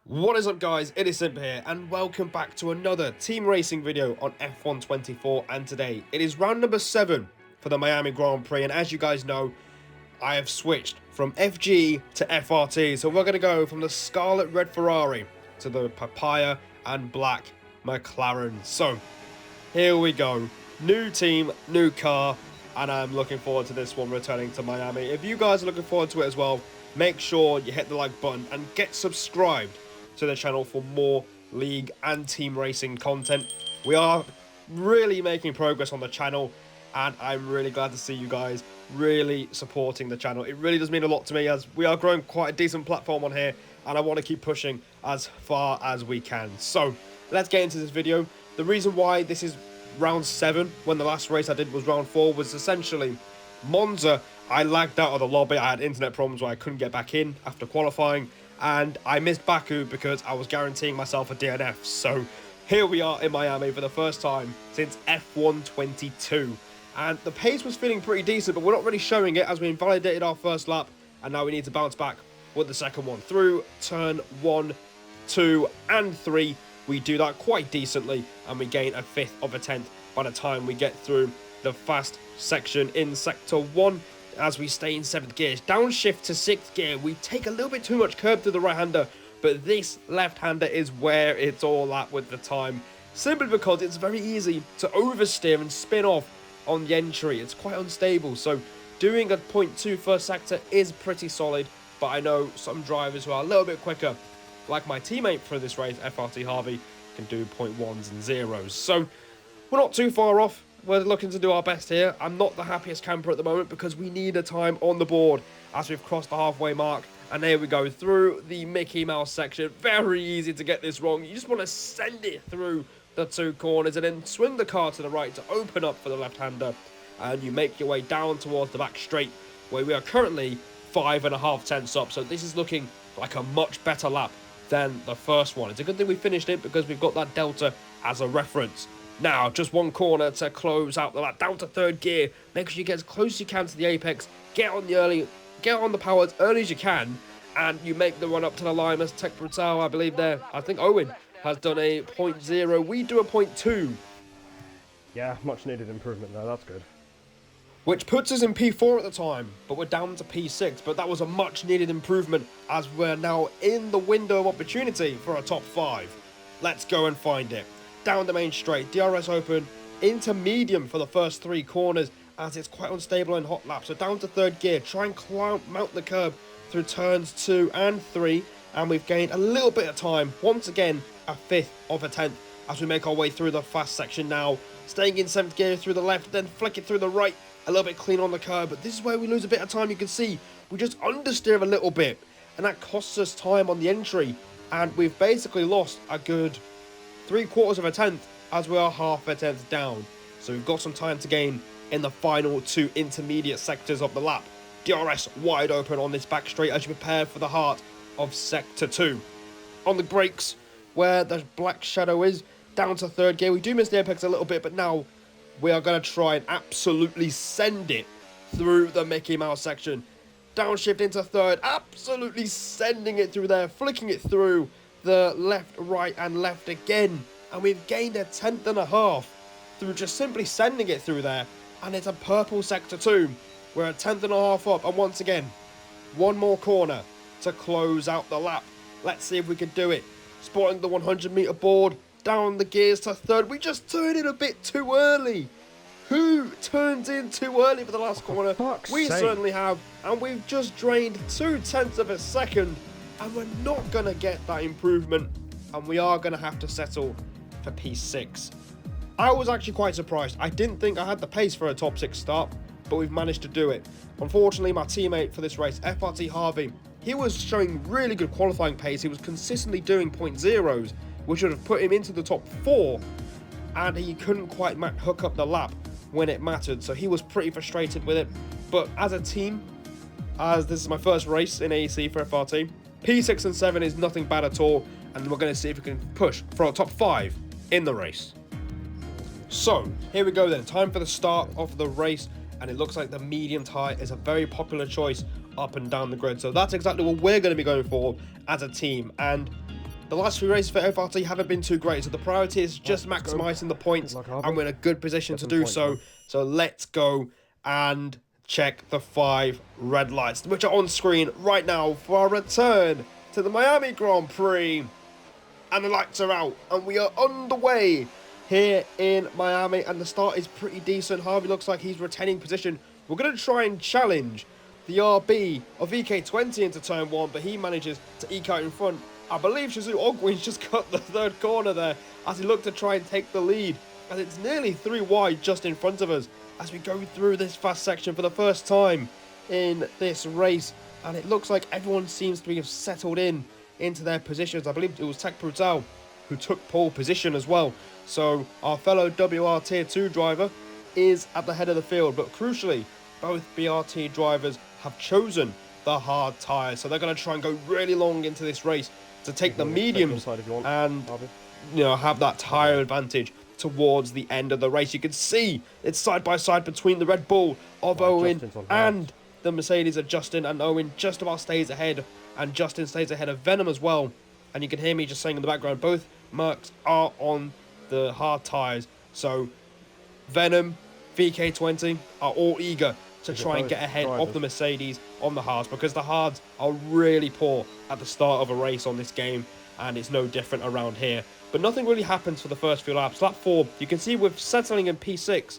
What is up, guys? It is Simp here, and welcome back to another team racing video on F124. And today it is round number 7 for the Miami Grand Prix, and as you guys know, I have switched from FG to FRT. So we're going to go from the scarlet red Ferrari to the papaya and black McLaren. So here we go, new team, new car, and I'm looking forward to this one returning to Miami. If you guys are looking forward to it as well, make sure you hit the like button and get subscribed to the channel for more league and team racing content. We are really making progress on the channel, and I'm really glad to see you guys really supporting the channel. It really does mean a lot to me, as we are growing quite a decent platform on here, and I want to keep pushing as far as we can. So let's get into this video. The reason why this is round 7 when the last race I did was round 4 was essentially Monza. I lagged out of the lobby. I had internet problems where I couldn't get back in after qualifying, and I missed Baku because I was guaranteeing myself a DNF. So here we are in Miami for the first time since F1 22, and the pace was feeling pretty decent, but we're not really showing it as we invalidated our first lap, and now we need to bounce back with the second one. Through turn 1, 2 and 3 we do that quite decently, and we gain a fifth of a tenth by the time we get through the fast section in sector 1. As we stay in 7th gear, downshift to 6th gear, we take a little bit too much curb to the right-hander, but this left-hander is where it's all at with the time, simply because it's very easy to oversteer and spin off on the entry. It's quite unstable, so doing a 0.2 first sector is pretty solid, but I know some drivers who are a little bit quicker, like my teammate for this race, FRT Harvey, can do 0.1s and 0s, so we're not too far off. We're looking to do our best here. I'm not the happiest camper at the moment because we need a time on the board as we've crossed the halfway mark. And there we go, through the Mickey Mouse section. Very easy to get this wrong. You just want to send it through the 2 corners and then swing the car to the right to open up for the left-hander. And you make your way down towards the back straight, where we are currently 5.5 tenths up. So this is looking like a much better lap than the first one. It's a good thing we finished it because we've got that delta as a reference. Now, just one corner to close out the lap, down to 3rd gear. Make sure you get as close as you can to the apex. Get on the power as early as you can, and you make the run up to the line as Tech Brutal, I believe there. I think Owen has done a 0.0. We do a 0.2. Yeah, much needed improvement there, that's good. Which puts us in P4 at the time, but we're down to P6. But that was a much needed improvement, as we're now in the window of opportunity for a top 5. Let's go and find it. Down the main straight, DRS open, into medium for the first 3 corners, as it's quite unstable in hot laps. So down to 3rd gear, try and mount the curb through turns 2 and 3, and we've gained a little bit of time. Once again, a fifth of a tenth as we make our way through the fast section now. Staying in 7th gear through the left, then flick it through the right, a little bit clean on the curb. But this is where we lose a bit of time. You can see we just understeer a little bit, and that costs us time on the entry, and we've basically lost a good 3/4 of a tenth as we are half a tenth down. So we've got some time to gain in the final 2 intermediate sectors of the lap. DRS wide open on this back straight as you prepare for the heart of sector 2. On the brakes, where the black shadow is, down to 3rd gear. We do miss the apex a little bit, but now we are going to try and absolutely send it through the Mickey Mouse section. Downshift into 3rd, absolutely sending it through there, flicking it through the left, right and left again, and we've gained a 1/10.5 through just simply sending it through there. And it's a purple sector 2. We're a 1/10.5 up, and once again, one more corner to close out the lap. Let's see if we can do it. Spotting the 100-meter board, down the gears to 3rd. We just turned in a bit too early. Who turns in too early for the last corner? We certainly have, and we've just drained 0.2 of a second. And we're not going to get that improvement, and we are going to have to settle for P6. I was actually quite surprised. I didn't think I had the pace for a top 6 start, but we've managed to do it. Unfortunately, my teammate for this race, FRT Harvey, he was showing really good qualifying pace. He was consistently doing 0.0s, which would have put him into the top 4, and he couldn't quite hook up the lap when it mattered, so he was pretty frustrated with it. But as a team, as this is my first race in AEC for FRT, P6 and 7 is nothing bad at all, and we're going to see if we can push for a top 5 in the race. So, here we go then, time for the start of the race, and it looks like the medium tyre is a very popular choice up and down the grid. So that's exactly what we're going to be going for as a team, and The last few races for FRT haven't been too great, so the priority is just maximising the points, and we're in a good position to do so. So let's go and check the 5 red lights, which are on screen right now for our return to the Miami Grand Prix. And the lights are out, and we are on the way here in Miami, and the start is pretty decent. Harvey looks like he's retaining position. We're going to try and challenge the RB of VK20 into turn 1, but he manages to eke out in front. I believe Shizu Ogwin's just cut the third corner there as he looked to try and take the lead, and it's nearly 3 wide just in front of us as we go through this fast section for the first time in this race. And it looks like everyone seems to have settled into their positions. I believe it was Tech Brutal who took pole position as well. So our fellow WR Tier 2 driver is at the head of the field. But crucially, both BRT drivers have chosen the hard tyres. So they're going to try and go really long into this race to take the mediums and have that tyre advantage towards the end of the race. You can see it's side by side between the Red Bull of Owen and the Mercedes of Justin, and Owen just about stays ahead, and Justin stays ahead of Venom as well. And you can hear me just saying in the background, both Mercs are on the hard tyres. So Venom, VK20 are all eager to try and get ahead of the Mercedes on the hards, because the hards are really poor at the start of a race on this game, and it's no different around here. But nothing really happens for the first few laps. Lap 4, you can see we're settling in P6,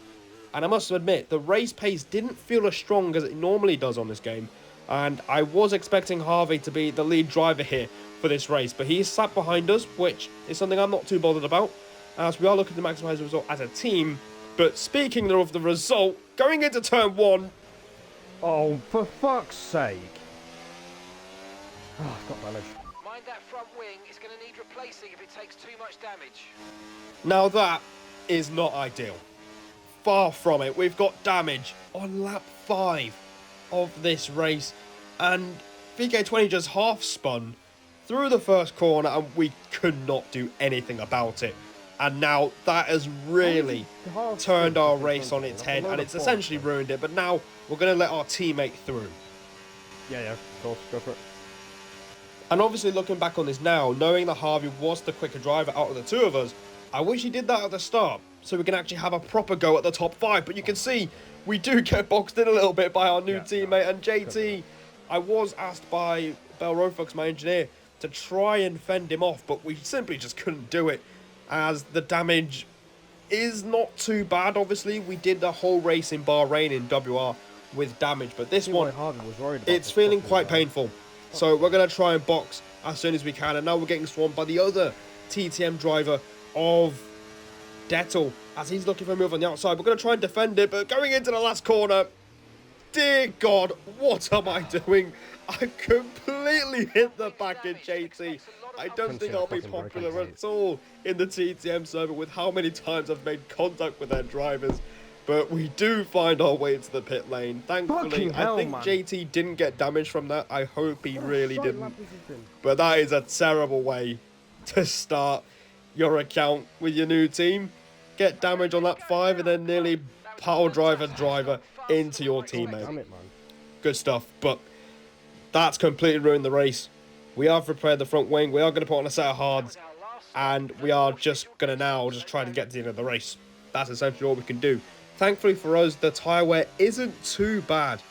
and I must admit, the race pace didn't feel as strong as it normally does on this game, and I was expecting Harvey to be the lead driver here for this race, but he is sat behind us, which is something I'm not too bothered about, as we are looking to maximise the result as a team. But speaking of the result, going into turn 1... Oh, for fuck's sake. Oh, I've got damage. Mind that front wing, it's going to need replacing if it takes too much damage. Now that is not ideal. Far from it. We've got damage on lap 5 of this race, and VK20 just half spun through the first corner, and we could not do anything about it. And now that has really turned our race on its head, and it's essentially ruined it. But now we're going to let our teammate through. Yeah, of course, go for it. And obviously, looking back on this now, knowing that Harvey was the quicker driver out of the two of us, I wish he did that at the start, so we can actually have a proper go at the top 5. But you can see we do get boxed in a little bit by our new teammate, and JT. I was asked by Bell Rofux, my engineer, to try and fend him off, but we simply just couldn't do it, as the damage is not too bad. Obviously, we did the whole race in Bahrain in WR with damage, but this one, it's feeling quite painful. So we're going to try and box as soon as we can, and now we're getting swarmed by the other TTM driver of Dettel, as he's looking for a move on the outside. We're going to try and defend it, but going into the last corner, dear God, what am I doing? I completely hit the back of JT. I don't think I'll be popular at all in the TTM server with how many times I've made contact with their drivers. But we do find our way to the pit lane. Thankfully, I think JT didn't get damage from that. I hope he really didn't. But that is a terrible way to start your account with your new team. Get damage on lap 5 and then nearly power driver into your teammate. Good stuff, but that's completely ruined the race. We have repaired the front wing. We are going to put on a set of hards, and we are just going to now just try to get to the end of the race. That's essentially all we can do. Thankfully for us, the tyre wear isn't too bad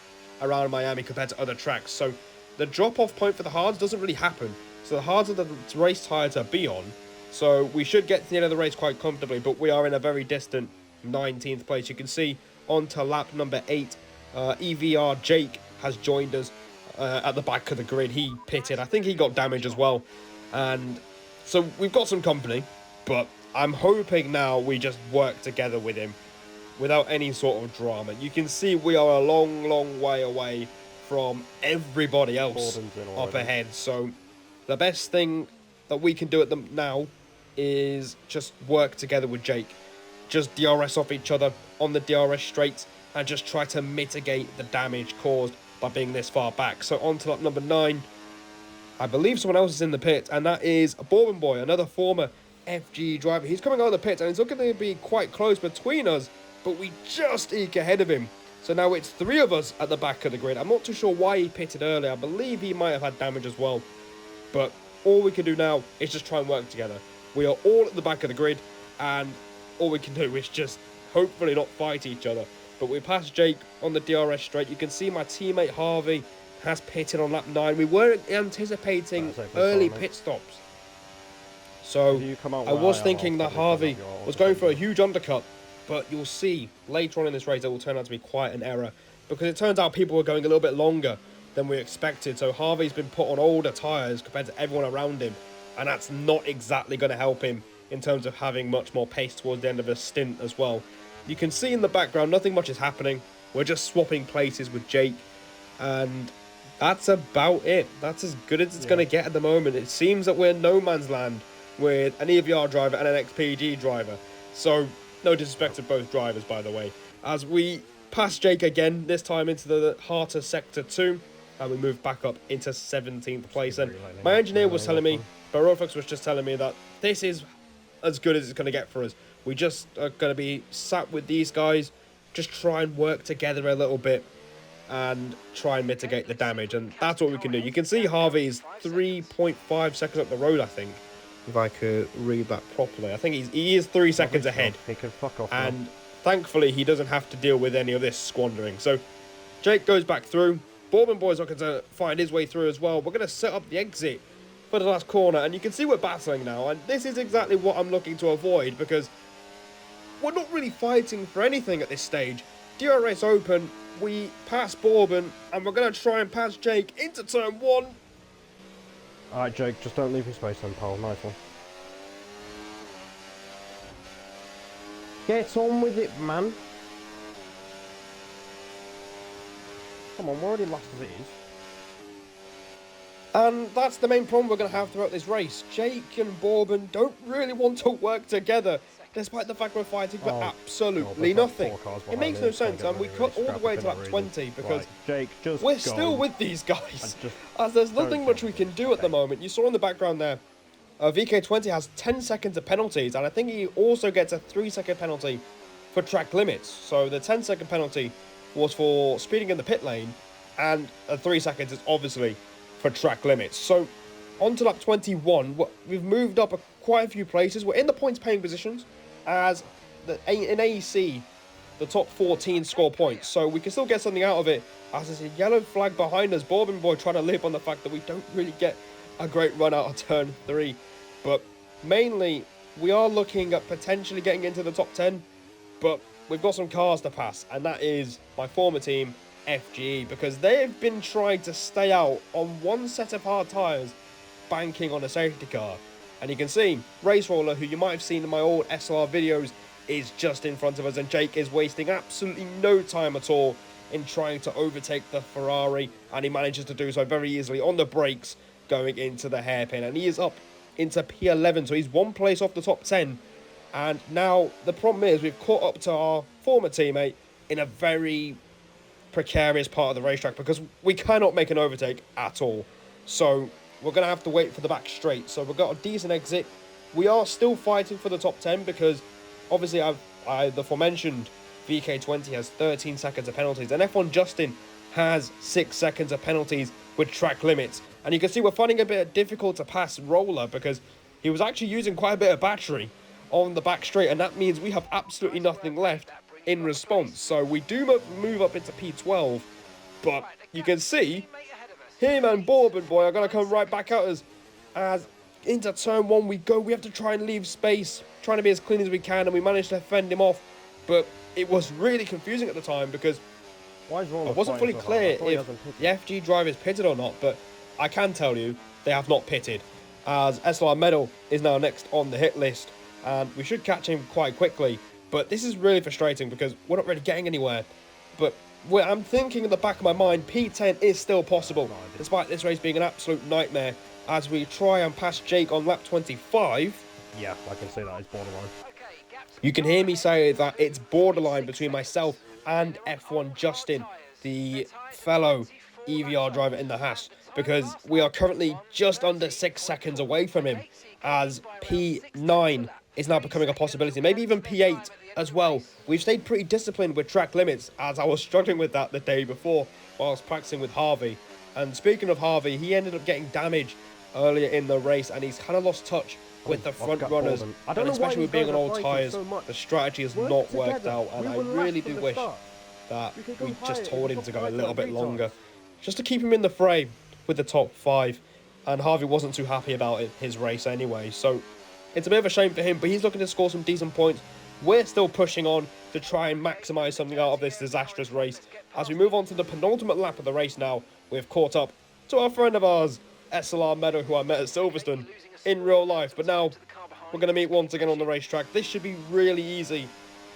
around Miami compared to other tracks, so the drop-off point for the hards doesn't really happen. So the hards are the race tyre to be on, so we should get to the end of the race quite comfortably, but we are in a very distant 19th place. You can see onto lap number 8, EVR Jake has joined us at the back of the grid. He pitted. I think he got damage as well, and so we've got some company, but I'm hoping now we just work together with him without any sort of drama. You can see we are a long way away from everybody else up ahead, so the best thing that we can do at them now is just work together with Jake. Just DRS off each other on the DRS straights and just try to mitigate the damage caused by being this far back. So on to lap number 9. I believe someone else is in the pit, and that is Bourbon Boy, another former FG driver. He's coming out of the pit, and it's looking to be quite close between us, but we just eke ahead of him. So now it's 3 of us at the back of the grid. I'm not too sure why he pitted earlier. I believe he might have had damage as well. But all we can do now is just try and work together. We are all at the back of the grid, and all we can do is just hopefully not fight each other. But we passed Jake on the DRS straight. You can see my teammate Harvey has pitted on lap 9. We weren't anticipating early pit stops. So I was thinking that Harvey was going for a huge undercut, but you'll see later on in this race it will turn out to be quite an error, because it turns out people were going a little bit longer than we expected. So Harvey's been put on older tyres compared to everyone around him, and that's not exactly going to help him in terms of having much more pace towards the end of his stint as well. You can see in the background nothing much is happening. We're just swapping places with Jake, and that's about it. That's as good as it's going to get at the moment. It seems that we're in no man's land with an EVR driver and an XPG driver. So no disrespect to both drivers, by the way. As we pass Jake again, this time into the heart of Sector 2, and we move back up into 17th place. And my engineer was telling me, Barofix was just telling me that this is as good as it's going to get for us. We just are going to be sat with these guys, just try and work together a little bit and try and mitigate the damage, and that's what we can do. You can see Harvey's 3.5 seconds up the road, I think, if I could read that properly. I think he is 3 seconds ahead, He can fuck off and now. thankfully he doesn't have to deal with any of this squandering. So Jake goes back through. Bourbon Boy's looking to find his way through as well. We're going to set up the exit for the last corner, and you can see we're battling now, and this is exactly what I'm looking to avoid, because we're not really fighting for anything at this stage. DRS open, we pass Bourbon, and we're going to try and pass Jake into turn 1. Alright, Jake, just don't leave your space then, pal. Nice one. Get on with it, man. Come on, we're already last as it is. And that's the main problem we're going to have throughout this race. Jake and Bourbon don't really want to work together, despite the fact we're fighting for absolutely nothing. It makes no sense, and we cut all the way to lap 20 because Jake, just we're still with these guys. As there's nothing much we can do at the moment. You saw in the background there, VK20 has 10 seconds of penalties, and I think he also gets a 3-second penalty for track limits. So the 10-second penalty was for speeding in the pit lane, and 3 seconds is obviously for track limits. So on to lap 21, we've moved up quite a few places. We're in the points paying positions, as in AEC the top 14 score points, so we can still get something out of it. As there's a yellow flag behind us, Bourbon Boy trying to live on the fact that we don't really get a great run out of turn 3, but mainly we are looking at potentially getting into the top 10, but we've got some cars to pass, and that is my former team FGE, because they've been trying to stay out on one set of hard tyres, banking on a safety car. And you can see Race Roller, who you might have seen in my old SLR videos, is just in front of us, and Jake is wasting absolutely no time at all in trying to overtake the Ferrari, and he manages to do so very easily on the brakes going into the hairpin, and he is up into P11, so he's 1 place off the top 10. And now the problem is we've caught up to our former teammate in a very precarious part of the racetrack, because we cannot make an overtake at all. So we're going to have to wait for the back straight. So we've got a decent exit. We are still fighting for the top 10, because obviously the aforementioned VK20 has 13 seconds of penalties, and F1 Justin has 6 seconds of penalties with track limits. And you can see we're finding it a bit difficult to pass Roller, because he was actually using quite a bit of battery on the back straight, and that means we have absolutely nothing left in response. So we do move up into P12, but you can see him and Bourbon Boy are going to come right back at us. As into turn 1 we go. We have to try and leave space, trying to be as clean as we can, and we managed to fend him off, but it was really confusing at the time, because it wasn't fully clear if the FG drivers pitted or not. But I can tell you they have not pitted, as SLR Medal is now next on the hit list, and we should catch him quite quickly. But this is really frustrating, because we're not really getting anywhere. But I'm thinking in the back of my mind, P10 is still possible, despite this race being an absolute nightmare, as we try and pass Jake on lap 25. Yeah, I can see that, it's borderline. You can hear me say that it's borderline between myself and F1 Justin, the fellow EVR driver in the Haas, because we are currently just under 6 seconds away from him, as P9 is now becoming a possibility, maybe even P8 as well. We've stayed pretty disciplined with track limits, as I was struggling with that the day before whilst practicing with Harvey. And speaking of Harvey, he ended up getting damage earlier in the race, and he's kind of lost touch with the front runners. I don't And know why especially with these being guys on are old fighting tyres, so much. the strategy has Work not worked together. out, and We I were really last do from the wish start. that We could go we higher just if told we him to got go a fighting little like bit longer, retards. just to keep him in the fray with the top 5. And Harvey wasn't too happy about it, his race anyway, so it's a bit of a shame for him, but he's looking to score some decent points. We're still pushing on to try and maximise something out of this disastrous race. As we move on to the penultimate lap of the race now, we've caught up to our friend of ours, SLR Meadow, who I met at Silverstone in real life, but now we're going to meet once again on the racetrack. This should be really easy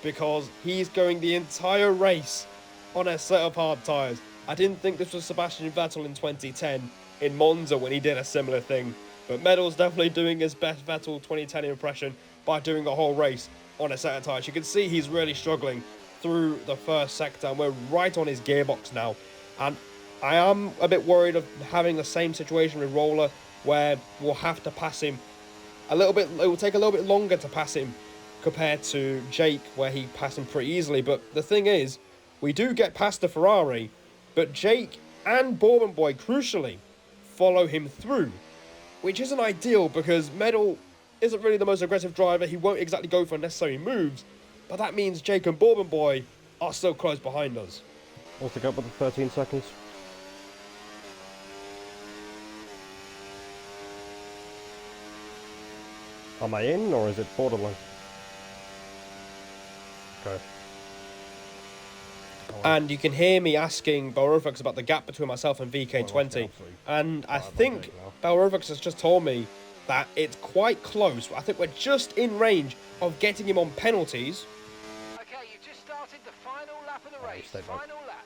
because he's going the entire race on a set of hard tyres. I didn't think this was Sebastian Vettel in 2010 in Monza when he did a similar thing, but Meadow's definitely doing his best Vettel 2010 impression by doing a whole race on a set of tyres. You can see he's really struggling through the first sector, and we're right on his gearbox now, and I am a bit worried of having the same situation with Roller where we'll have to pass him a little bit. It will take a little bit longer to pass him compared to Jake, where he passed him pretty easily. But the thing is, we do get past the Ferrari, but Jake and Bourbon Boy, crucially, follow him through, which isn't ideal because Medal isn't really the most aggressive driver. He won't exactly go for unnecessary moves, but that means Jake and Bourbon Boy are still close behind us. We'll pick up with the 13 seconds. Am I in, or is it borderline? Okay. And you can hear me asking Belrovax about the gap between myself and VK20. And I think Belrovax has just told me that it's quite close. I think we're just in range of getting him on penalties. Okay, you just started the final lap of the race. Final lap.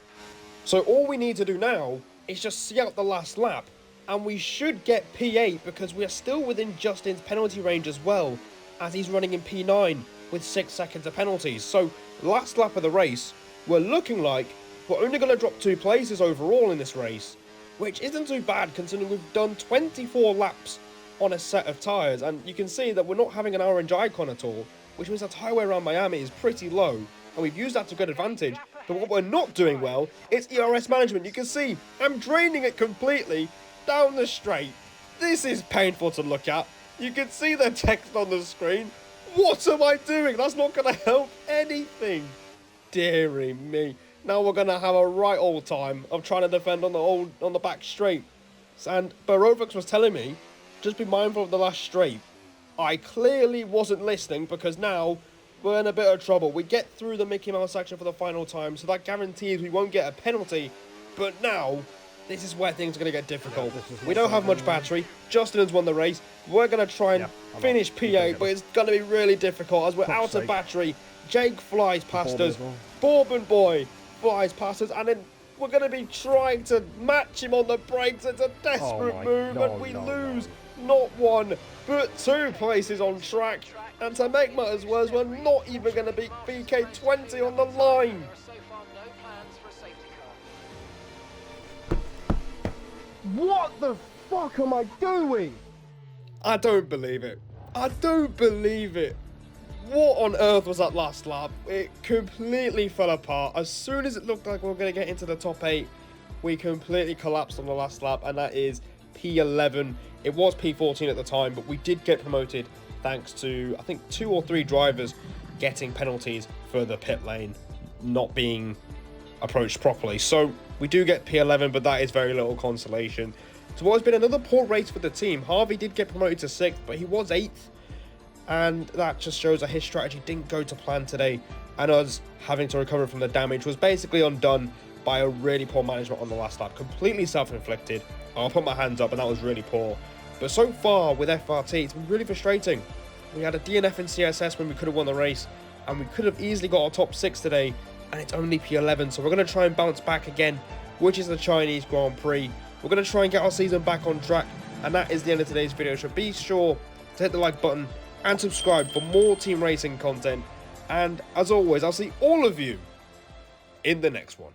So all we need to do now is just see out the last lap. And we should get P8 because we are still within Justin's penalty range as well, as he's running in P9 with 6 seconds of penalties. So last lap of the race, we're looking like we're only going to drop 2 places overall in this race, which isn't too bad considering we've done 24 laps on a set of tyres. And you can see that we're not having an orange icon at all, which means the tyre wear around Miami is pretty low, and we've used that to good advantage. But what we're not doing well is ERS management. You can see I'm draining it completely down the straight. This is painful to look at. You can see the text on the screen. What am I doing? That's not going to help anything. Dearie me. Now we're going to have a right old time of trying to defend on the back straight. And Barovax was telling me, just be mindful of the last straight. I clearly wasn't listening because now we're in a bit of trouble. We get through the Mickey Mouse section for the final time, so that guarantees we won't get a penalty. But now, this is where things are going to get difficult. We don't have much battery. Justin has won the race. We're going to try and finish P8, but it's going to be really difficult as we're out of battery. Jake flies past us. Bourbon Boy flies past us. And then we're going to be trying to match him on the brakes. It's a desperate move, and we lose not 1, but 2 places on track. And to make matters worse, we're not even going to beat VK20 on the line. What the fuck am I doing? I don't believe it. I don't believe it. What on earth was that last lap? It completely fell apart. As soon as it looked like we were going to get into the top 8, we completely collapsed on the last lap, and that is P11. It was P14 at the time, but we did get promoted thanks to, I think, 2 or 3 drivers getting penalties for the pit lane not being approached properly. So we do get P11, but that is very little consolation. So what has been another poor race for the team. Harvey did get promoted to 6th, but he was 8th. And that just shows that his strategy didn't go to plan today. And us having to recover from the damage was basically undone by a really poor management on the last lap. Completely self-inflicted. I'll put my hands up, and that was really poor. But so far with FRT, it's been really frustrating. We had a DNF in CSS when we could have won the race. And we could have easily got our top 6 today. And it's only P11, so we're going to try and bounce back again, which is the Chinese Grand Prix. We're going to try and get our season back on track, and that is the end of today's video. So be sure to hit the like button and subscribe for more team racing content. And as always, I'll see all of you in the next one.